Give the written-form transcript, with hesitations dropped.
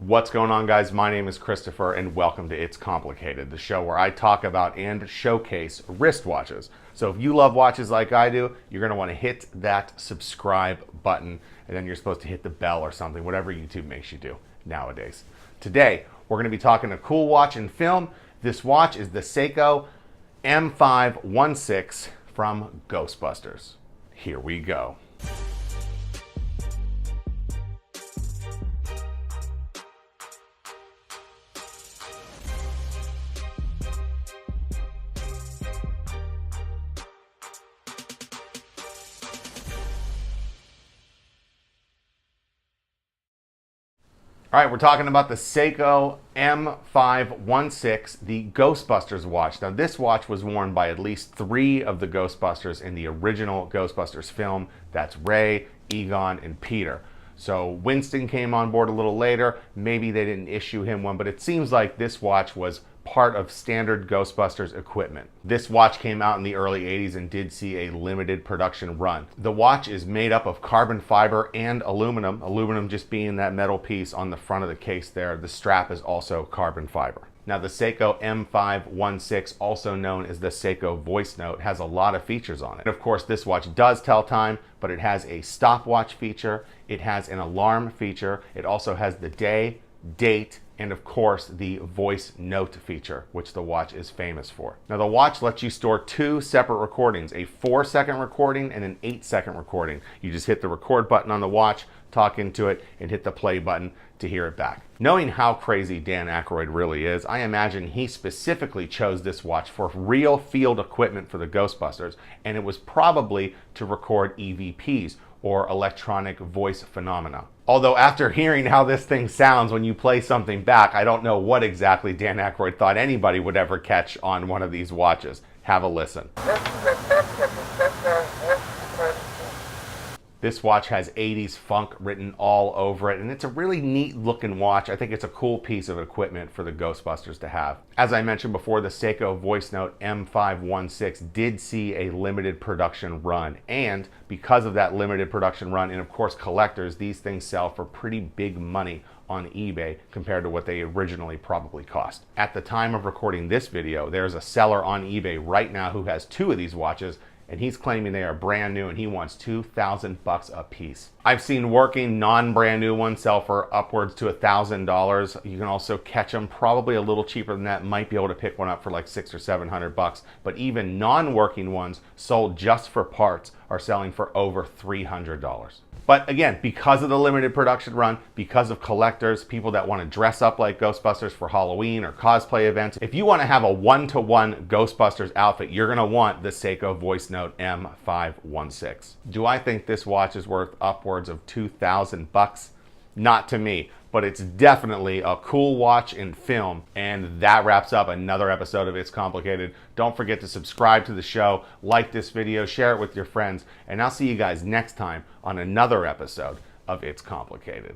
What's going on, guys? My name is Christopher and welcome to It's Complicated, the show where I talk about and showcase wristwatches. So if you love watches like I do, you're going to want to hit that subscribe button and then you're supposed to hit the bell or something, whatever YouTube makes you do nowadays. Today, we're going to be talking a cool watch and film. This watch is the Seiko M516 from Ghostbusters. Here we go. All right, we're talking about the Seiko M516, the Ghostbusters watch. Now, this watch was worn by at least 3 of the Ghostbusters in the original Ghostbusters film. That's Ray, Egon, and Peter. So Winston came on board a little later. Maybe they didn't issue him one, but it seems like this watch was part of standard Ghostbusters equipment. This watch came out in the early 80s and did see a limited production run. The watch is made up of carbon fiber and aluminum, aluminum just being that metal piece on the front of the case there. The strap is also carbon fiber. Now, the Seiko M516, also known as the Seiko Voice Note, has a lot of features on it. And of course, this watch does tell time, but it has a stopwatch feature, it has an alarm feature, it also has the day, date, and of course the voice note feature, which the watch is famous for. Now, the watch lets you store 2 separate recordings, a 4-second recording and an 8-second recording. You just hit the record button on the watch, talk into it, and hit the play button to hear it back. Knowing how crazy Dan Aykroyd really is, I imagine he specifically chose this watch for real field equipment for the Ghostbusters, and it was probably to record EVPs, or electronic voice phenomena. Although after hearing how this thing sounds when you play something back, I don't know what exactly Dan Aykroyd thought anybody would ever catch on one of these watches. Have a listen. This watch has 80s funk written all over it, and it's a really neat looking watch. I think it's a cool piece of equipment for the Ghostbusters to have. As I mentioned before, the Seiko Voice Note M516 did see a limited production run, and because of that limited production run, and of course collectors, these things sell for pretty big money on eBay compared to what they originally probably cost. At the time of recording this video, there's a seller on eBay right now who has 2 of these watches, and he's claiming they are brand new and he wants $2,000 a piece. I've seen working non-brand new ones sell for upwards to $1,000. You can also catch them probably a little cheaper than that. Might be able to pick one up for like $600 or $700, but even non-working ones sold just for parts are selling for over $300. But again, because of the limited production run, because of collectors, people that want to dress up like Ghostbusters for Halloween or cosplay events, if you want to have a one-to-one Ghostbusters outfit, you're going to want the Seiko Voice Note M516. Do I think this watch is worth upwards of $2,000? Not to me, but it's definitely a cool watch and film. And that wraps up another episode of It's Complicated. Don't forget to subscribe to the show, like this video, share it with your friends, and I'll see you guys next time on another episode of It's Complicated.